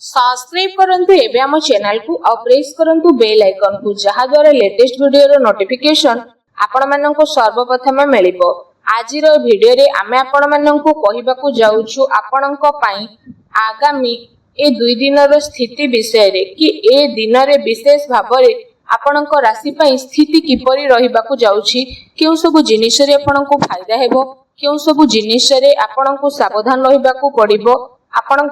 Subscribe करंतु एबे हम चैनल को और प्रेस करंतु बेल आइकन को जहा द्वारा लेटेस्ट वीडियो रो नोटिफिकेशन आपण माननको सर्वप्रथम मिलिबो। आजिर वीडियो रे आमे आपण माननको कहिबाकू जाउछु आपणଙ୍କ ପାଇଁ आगामी ए दुई दिन रो स्थिति विषय रे कि ए दिन रे विशेष भाबरे आपणଙ୍କ राशि ପାଇଁ स्थिति किपरि रहिबाकू जाउछि, केउ सब जिनिस रे आपणଙ୍କୁ फायदा हेबो, केउ सब जिनिस रे आपणଙ୍କୁ सावधान रहिबाकू पड़िबो, आपण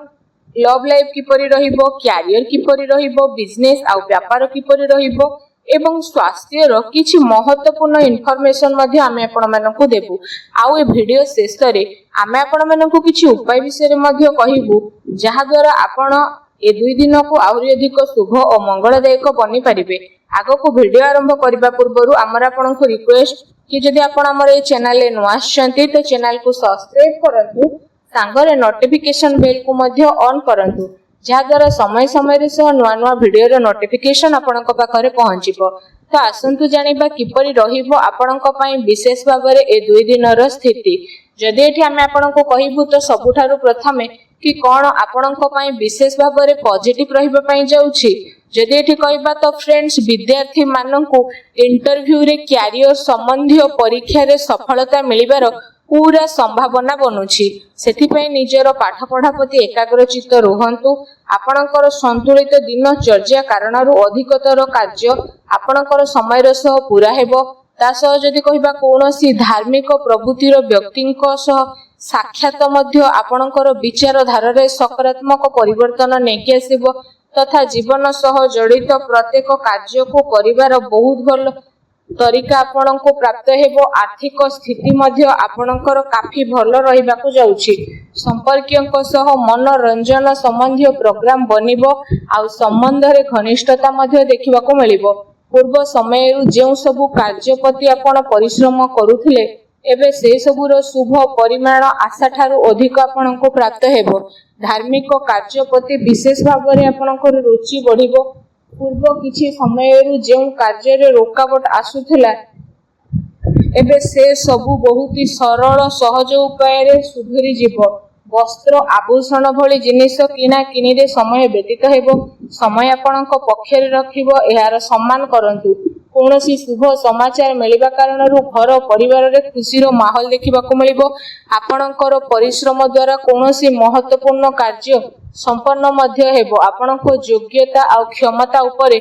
लव लाइफ किपरि रहिबो, कैरियर किपरि रहिबो, बिजनेस आ व्यापार किपरि रहिबो एवं स्वास्थ्य रो किछि महत्वपूर्ण इन्फॉर्मेशन मध्ये आमे आपण माननको देबु। आउ ए वीडियो शेष रे आमे आपण माननको किछि उपाय विषय रे मध्ये कहिबु जहा द्वारा आपण ए दुई दिन को आउरी अधिक शुभ और मंगलदायक बनि परिबे। आगो को वीडियो आरंभ करबा पूर्वरु हमर आपनको रिक्वेस्ट कि जदि आपण हमर ए चैनल ले नुआ आछंती तो चैनल को सब्सक्राइब करंतु, सांगरे नोटिफिकेशन बेल को मध्ये ऑन करंतु जहा द्वारा समय समय रे सह नुआ नुआ वीडियो रो नोटिफिकेशन आपणक पाखरे पहुंचीबो। तो आसंतु जानिबा किपरि रहिबो आपणक पई विशेष भाबरे ए दुई दिन रो स्थिति। जदि एठी हमें आपणको कहिबु तो सबुठारु प्रथमे कि कोन आपणक पई विशेष भाबरे पॉजिटिव रहिबा पई जाउछि। जदि एठी कहबा तो फ्रेंड्स विद्यार्थी माननकु इंटरव्यू रे कैरियर संबंधी परीक्षा रे सफलता मिलिबार पूरा संभावना बनुछि। सेथिपई निजर पाठ पढ़ा प्रति एकाग्रचित्त रुहंतु। आपणकर संतुलित दिन चर्या कारणरू अधिकतर कार्य आपणकर समय सह पूरा हेबो। तासह जदि कहबा कोनोसी धार्मिक प्रवृत्तिर व्यक्तिଙ୍କ सह साक्षात मध्य आपणकर विचार धारारे सकारात्मक परिवर्तन नेकी आसीबो तथा जीवन सह जड़ित प्रत्येक कार्य को करिवार बहुत भल तरीका आपणको प्राप्त हेबो। आर्थिक स्थिति मध्य आपणकर काफी भल रहिबाकू जाउछि। संपर्कियंक सह मनोरंजन संबंधी प्रोग्राम बनिबो आ संबंध रे घनिष्ठता मध्य देखिबाकू मिलिबो। पूर्व समय जेउ सबु कार्य प्रति आपण परिश्रम करूथिले एबे से सबुर शुभ परिमाण आशा ठारू अधिक आपणको प्राप्त हेबो। धार्मिक कार्य प्रति विशेष भाबरे आपणकर रुचि बढ़िबो। पूर्व किछि समय जेउ कार्य रे रोकावट आसुथिला एबे से सबु बहुत ही सरल सहज उपाय रे सुधुरी जीवो। वस्त्र आभूषण भली जिनिस किना किनी रे समय व्यतीत हेबो। समय आपणक पक्षरे रखिबो, एहार सम्मान करंतु। कोनोसी शुभ समाचार मिलिबा कारणरू घर परिवार रे खुशीर माहौल देखिबाकू मिलिबो। आपणकर परिश्रम द्वारा कोनोसी महत्वपूर्ण कार्य संपन्न मध्य हेबो। आपणको योग्यता आ क्षमता उपरे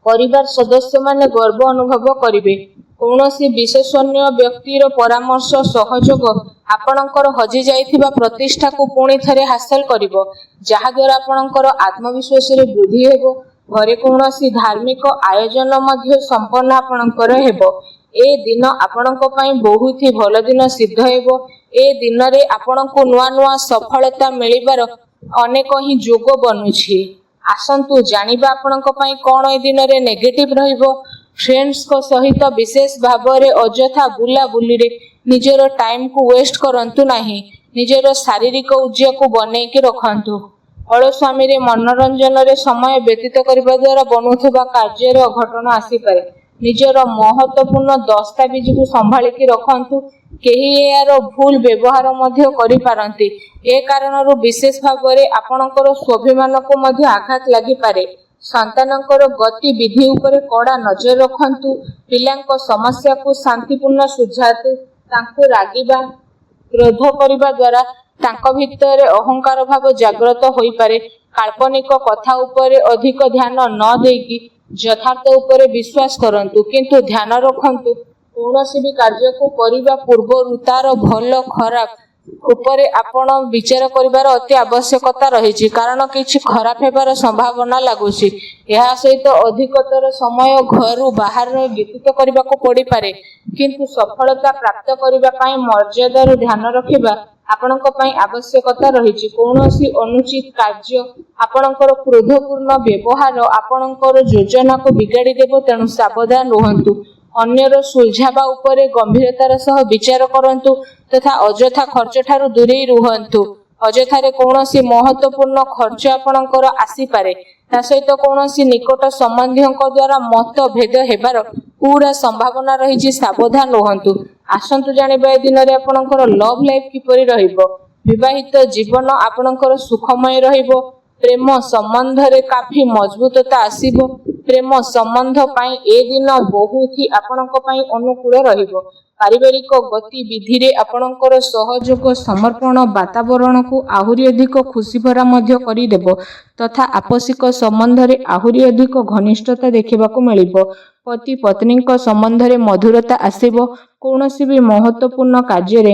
परिवार सदस्य माने गर्व अनुभव करिवे। कोनोसी विशेषज्ञ व्यक्तिर परामर्श सहयोग आपणकर हजि जाइथिबा प्रतिष्ठा को पुणी थरे हासिल करिवो, जहा द्वारा आपणकर आत्मविश्वास रे वृद्धि हेबो। घरे कोनोसी धार्मिक आयोजन मध्य संपन्न आपणकर हेबो। ए दिन आपणक पई बहुत ही भल दिन सिद्ध हेबो। ए दिन रे आपणको नुआ नुआ सफलता मिलिबार अनेक ही जोग बनुछि। आसंतु जानिबा आपणक पई कोन ए दिन रे नेगेटिव रहिबो। फ्रेंड्स को सहित विशेष भाबरे अजथा बुला बुली रे निजर टाइम को वेस्ट करंतु नाही। निजर शारीरिक ऊर्जा को बनै के रखंतु। अलस्वामी रे मनोरंजन रे समय व्यतीत करबा द्वारा बनुथबा कार्य रे अघटन आसी पारे। निजर महत्वपूर्ण दस्तावेज को संभाली के रखंतु। केही यार भूल व्यवहार मध्य करि पारंती। ए कारणरू विशेष भाबरे आपणकर स्वाभिमान को मध्य आघात लागि पारे। संतानकर गति विधि उपरे कड़ा नजर रखंतु। पिलांको समस्या को शांतिपूर्ण सुझातु। तांको रागिबा क्रोध करिबा द्वारा तांको भितरे अहंकार भाव जागृत होई पारे। काल्पनिक कथा उपरे अधिक ध्यान न देकी यथार्थ उपरे विश्वास करंतु, किंतु ध्यान रखंतु कोनोसी भी कार्य को करिबा पूर्व तार भल खराब उपरे आपण विचार करिवार अति आवश्यकता रहिछि। कारण किछि खराब हेबार संभावना लागुछि। एहा सहित अधिकतर समय घर बाहर व्यतीत करबा को पड़ी पारे, किंतु सफलता प्राप्त करिबा पई मर्यादा रो ध्यान रखिबा आपणक पई आवश्यकता रहिछि। कोनोसी अनुचित कार्य आपणकर क्रोधपूर्ण व्यवहार आपणकर योजना को बिगाड़ी देबो, तेणु सावधान रहंतु। अन्यर सुलझाबा उपरे गंभीरतार सह विचार करंतु तथा अजथा खर्च ठारू दूरे रुहंतु। अजथारे कोनोसी महत्वपूर्ण खर्च आपणकर आसी पारे। ता सहित कोनोसी निकट संबंधीयक द्वारा मत भेद हेबार पूरा संभावना रहिछि। सावधान रहंतु। आसंतु जानिबा ए दिन रे आपणकर लव लाइफ किपरि रहिबो। विवाहित जीवन आपणकर सुखमय रहिबो। ପ୍ରେମ ସମ୍ବନ୍ଧରେ କାଫି ମଜବୁତତା ଆସିବ। ପ୍ରେମ ସମ୍ବନ୍ଧ ପାଇଁ ଏ ଦିନ ବହୁତ ହି ଆପଣଙ୍କ ପାଇଁ ଅନୁକୂଳ ରହିବ। ପାରିବାରିକ ଗତିବିଧିରେ ଆପଣଙ୍କର ସହଯୋଗ ସମର୍ପଣ ବାତାବରଣକୁ ଆହୁରି ଅଧିକ ଖୁସିଭରା ମଧ୍ୟ କରିଦେବ ତଥା ଆପୋଷିକ ସମ୍ବନ୍ଧରେ ଆହୁରି ଅଧିକ ଘନିଷ୍ଠତା ଦେଖିବାକୁ ମିଳିବ। ପତି ପତ୍ନୀଙ୍କ ସମ୍ବନ୍ଧରେ ମଧୁରତା ଆସିବ। କୌଣସି ବି ମହତ୍ତ୍ୱପୂର୍ଣ୍ଣ କାର୍ଯ୍ୟରେ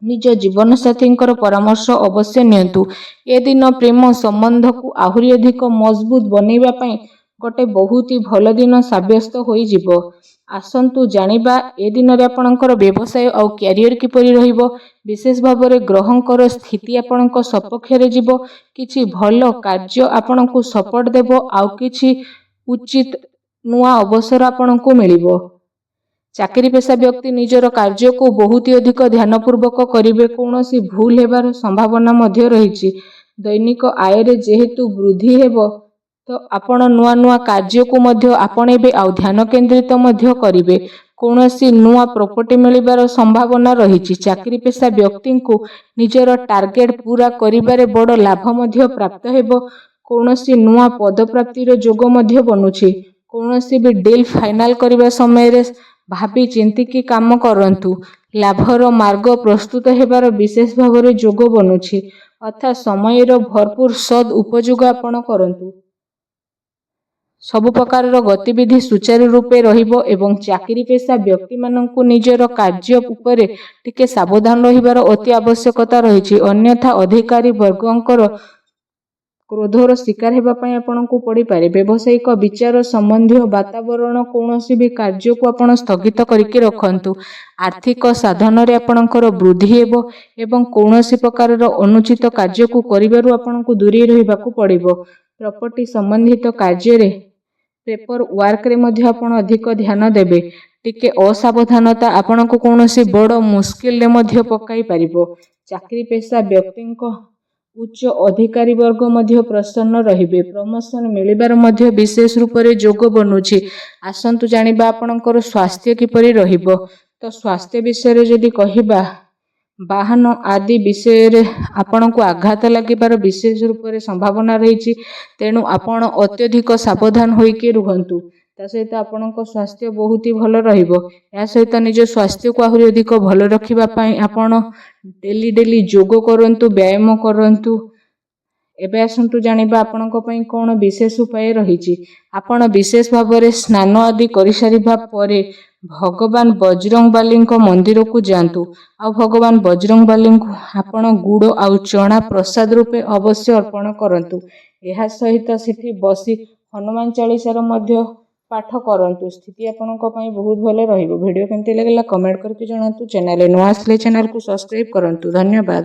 ନିଜ ଜୀବନସାଥୀଙ୍କର ପରାମର୍ଶ ଅବଶ୍ୟ ନିଅନ୍ତୁ। ଏ ଦିନ ପ୍ରେମ ସମ୍ବନ୍ଧକୁ ଆହୁରି ଅଧିକ ମଜବୁତ ବନେଇବା ପାଇଁ ଗୋଟେ ବହୁତ ହି ଭଲ ଦିନ ସାବ୍ୟସ୍ତ ହୋଇଯିବ। ଆସନ୍ତୁ ଜାଣିବା ଏ ଦିନରେ ଆପଣଙ୍କର ବ୍ୟବସାୟ ଆଉ କ୍ୟାରିୟର କିପରି ରହିବ। ବିଶେଷ ଭାବରେ ଗ୍ରହଙ୍କର ସ୍ଥିତି ଆପଣଙ୍କ ସପକ୍ଷରେ ଯିବ। କିଛି ଭଲ କାର୍ଯ୍ୟ ଆପଣଙ୍କୁ ସପୋର୍ଟ ଦେବ। ଆଉ କିଛି ଉଚିତ ନୂଆ ଅବସର ଆପଣଙ୍କୁ ମିଳିବ। ଚାକିରି ପେଶା ବ୍ୟକ୍ତି ନିଜର କାର୍ଯ୍ୟକୁ ବହୁତ ଅଧିକ ଧ୍ୟାନପୂର୍ବକ କରିବେ। କୌଣସି ଭୁଲ ହେବାର ସମ୍ଭାବନା ମଧ୍ୟ ରହିଛି। ଦୈନିକ ଆୟରେ ଯେହେତୁ ବୃଦ୍ଧି ହେବ ତ ଆପଣ ନୂଆ ନୂଆ କାର୍ଯ୍ୟକୁ ମଧ୍ୟ ଆପଣେଇବେ ଆଉ ଧ୍ୟାନ କେନ୍ଦ୍ରିତ ମଧ୍ୟ କରିବେ। କୌଣସି ନୂଆ ପ୍ରପର୍ଟି ମିଳିବାର ସମ୍ଭାବନା ରହିଛି। ଚାକିରି ପେଶା ବ୍ୟକ୍ତିଙ୍କୁ ନିଜର ଟାର୍ଗେଟ ପୂରା କରିବାରେ ବଡ଼ ଲାଭ ମଧ୍ୟ ପ୍ରାପ୍ତ ହେବ। କୌଣସି ନୂଆ ପଦପ୍ରାପ୍ତିର ଯୋଗ ମଧ୍ୟ ବନୁଛି। କୌଣସି ବି ଡିଲ୍ ଫାଇନାଲ କରିବା ସମୟରେ ଭାବି ଚିନ୍ତିକି କାମ କରନ୍ତୁ। ଲାଭର ମାର୍ଗ ପ୍ରସ୍ତୁତ ହେବାର ବିଶେଷ ଭାବରେ ଯୋଗ ବନୁଛି। ଅର୍ଥାତ୍ ସମୟର ଭରପୁର ସଦ୍ ଉପଯୋଗ ଆପଣ କରନ୍ତୁ। ସବୁ ପ୍ରକାରର ଗତିବିଧି ସୁଚାରୁ ରୂପେ ରହିବ ଏବଂ ଚାକିରି ପେଶା ବ୍ୟକ୍ତିମାନଙ୍କୁ ନିଜର କାର୍ଯ୍ୟ ଉପରେ ଟିକେ ସାବଧାନ ରହିବାର ଅତି ଆବଶ୍ୟକତା ରହିଛି। ଅନ୍ୟଥା ଅଧିକାରୀ ବର୍ଗଙ୍କର କ୍ରୋଧର ଶିକାର ହେବା ପାଇଁ ଆପଣଙ୍କୁ ପଡ଼ିପାରେ। ବ୍ୟବସାୟିକ ବିଚାର ସମ୍ବନ୍ଧୀୟ ବାତାବରଣ କୌଣସି ବି କାର୍ଯ୍ୟକୁ ଆପଣ ସ୍ଥଗିତ କରିକି ରଖନ୍ତୁ। ଆର୍ଥିକ ସାଧନରେ ଆପଣଙ୍କର ବୃଦ୍ଧି ହେବ ଏବଂ କୌଣସି ପ୍ରକାରର ଅନୁଚିତ କାର୍ଯ୍ୟକୁ କରିବାରୁ ଆପଣଙ୍କୁ ଦୂରେଇ ରହିବାକୁ ପଡ଼ିବ। ପ୍ରପର୍ଟି ସମ୍ବନ୍ଧିତ କାର୍ଯ୍ୟରେ ପେପର ୱାର୍କରେ ମଧ୍ୟ ଆପଣ ଅଧିକ ଧ୍ୟାନ ଦେବେ। ଟିକେ ଅସାବଧାନତା ଆପଣଙ୍କୁ କୌଣସି ବଡ଼ ମୁସ୍କିଲରେ ମଧ୍ୟ ପକାଇ ପାରିବ। ଚାକିରି ପେଶା ବ୍ୟକ୍ତିଙ୍କ ଉଚ୍ଚ ଅଧିକାରୀ ବର୍ଗ ମଧ୍ୟ ପ୍ରସନ୍ନ ରହିବେ। ପ୍ରମୋସନ ମିଳିବାର ମଧ୍ୟ ବିଶେଷ ରୂପରେ ଯୋଗ ବନୁଛି। ଆସନ୍ତୁ ଜାଣିବା ଆପଣଙ୍କର ସ୍ୱାସ୍ଥ୍ୟ କିପରି ରହିବ। ତ ସ୍ୱାସ୍ଥ୍ୟ ବିଷୟରେ ଯଦି କହିବା, ବାହନ ଆଦି ବିଷୟରେ ଆପଣଙ୍କୁ ଆଘାତ ଲାଗିବାର ବିଶେଷ ରୂପରେ ସମ୍ଭାବନା ରହିଛି। ତେଣୁ ଆପଣ ଅତ୍ୟଧିକ ସାବଧାନ ହୋଇକି ରୁହନ୍ତୁ। ତା ସହିତ ଆପଣଙ୍କ ସ୍ୱାସ୍ଥ୍ୟ ବହୁତ ହି ଭଲ ରହିବ। ଏହା ସହିତ ନିଜ ସ୍ୱାସ୍ଥ୍ୟକୁ ଆହୁରି ଅଧିକ ଭଲ ରଖିବା ପାଇଁ ଆପଣ ଡେଲି ଯୋଗ କରନ୍ତୁ, ବ୍ୟାୟାମ କରନ୍ତୁ। ଏବେ ଆସନ୍ତୁ ଜାଣିବା ଆପଣଙ୍କ ପାଇଁ କ'ଣ ବିଶେଷ ଉପାୟ ରହିଛି। ଆପଣ ବିଶେଷ ଭାବରେ ସ୍ନାନ ଆଦି କରିସାରିବା ପରେ ଭଗବାନ ବଜରଙ୍ଗବାଲୀଙ୍କ ମନ୍ଦିରକୁ ଯାଆନ୍ତୁ। ଆଉ ଭଗବାନ ବଜରଙ୍ଗବାଲୀଙ୍କୁ ଆପଣ ଗୁଡ଼ ଆଉ ଚଣା ପ୍ରସାଦ ରୂପେ ଅବଶ୍ୟ ଅର୍ପଣ କରନ୍ତୁ। ଏହା ସହିତ ସେଠି ବସି ହନୁମାନ ଚାଳିଶାର ମଧ୍ୟ ପାଠ କରନ୍ତୁ। ସ୍ଥିତି ଆପଣଙ୍କ ପାଇଁ ବହୁତ ଭଲ ରହିବ। ଭିଡ଼ିଓ କେମିତି ଲାଗିଲା କମେଣ୍ଟ କରିକି ଜଣାନ୍ତୁ। ଚ୍ୟାନେଲରେ ନୂଆ ଆସିଲେ ଚ୍ୟାନେଲକୁ ସବସ୍କ୍ରାଇବ କରନ୍ତୁ। ଧନ୍ୟବାଦ।